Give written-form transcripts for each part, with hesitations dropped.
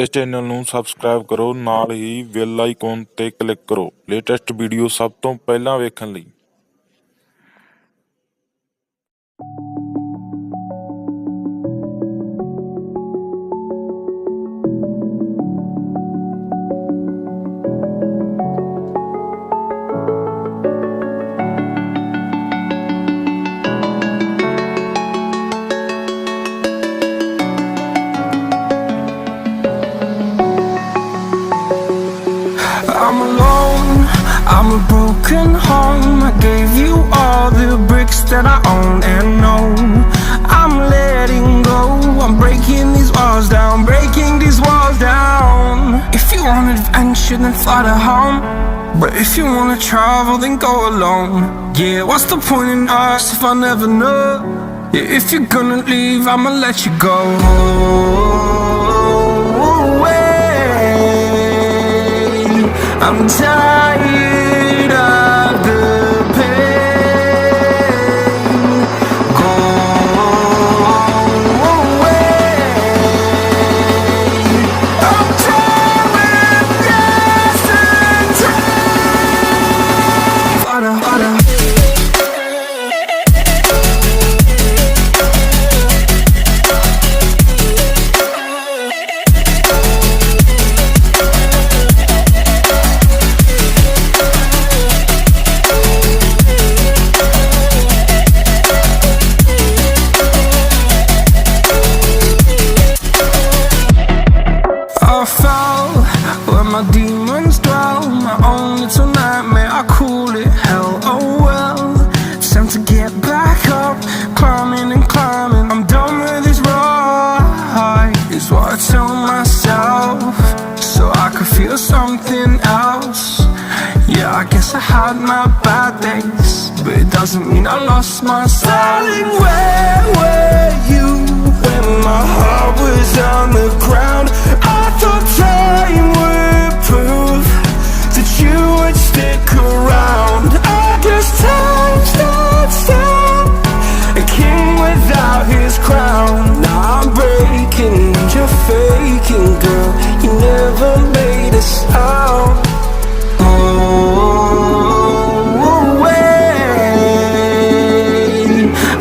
ਇਸ ਚੈਨਲ ਨੂੰ ਸਬਸਕ੍ਰਾਈਬ ਕਰੋ, ਨਾਲ ਹੀ ਬੈਲ ਆਈਕਨ ਤੇ ਕਲਿੱਕ ਕਰੋ ਲੇਟੈਸਟ ਵੀਡੀਓ ਸਭ ਤੋਂ ਪਹਿਲਾਂ ਵੇਖਣ ਲਈ। I'm alone, I'm a broken home. I gave you all the bricks that I own and know. I'm letting go, I'm breaking these walls down, breaking these walls down. If you want adventure, then fly to home. But if you wanna travel, then go alone. Yeah, what's the point in us if I never know? Yeah, if you're gonna leave, I'ma let you go. I'm tired of the pain. Go away. I'm tired of yesterday. Harder, harder. I fell where my demons dwell. My own little nightmare, I call it hell. Oh well, it's time to get back up. Climbing and climbing, I'm done with this ride, is what I tell myself, so I could feel something else. Yeah, I guess I had my bad days, but it doesn't mean I lost my Darling, where were you when my heart was on the ground? I thought time would prove that you would stick around. I guess time stood still, a king without his crown. Now I'm breaking, you're faking, girl. You never made a sound.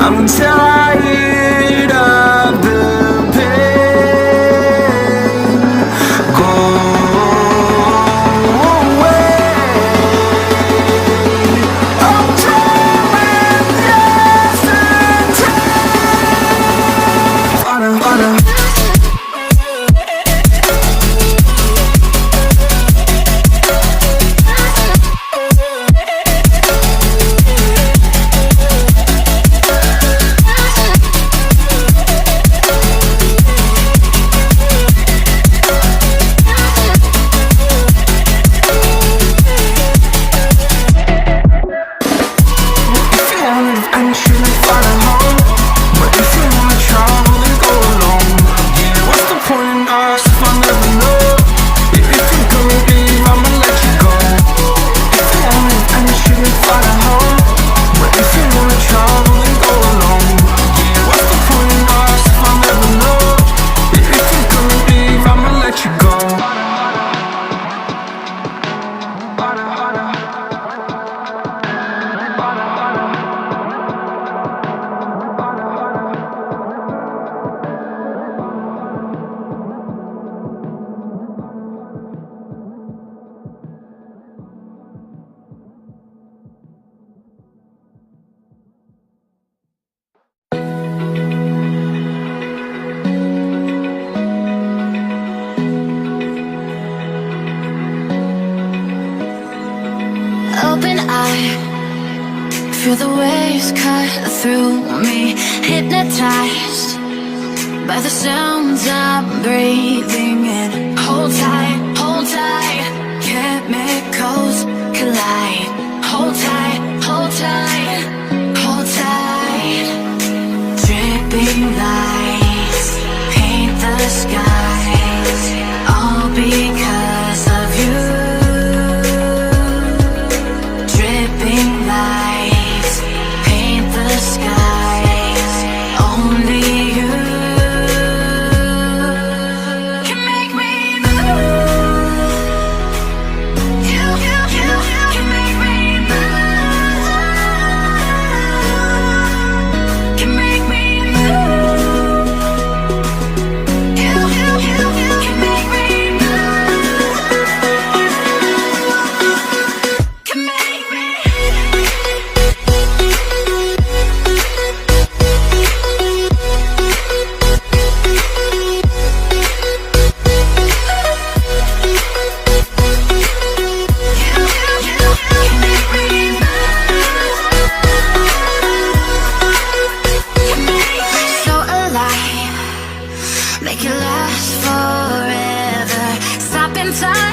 I'm tired of the pain. Go away. I'm tired of yesterday. Harder, harder. Open eye, feel the waves cut through me, hypnotized by the sounds I'm breathing in. Hold tight, chemicals collide. Hold tight, hold tight, hold tight. Dripping lights paint the skies, all because of you. Dripping lights paint the skies, only you can last forever. Stop in time.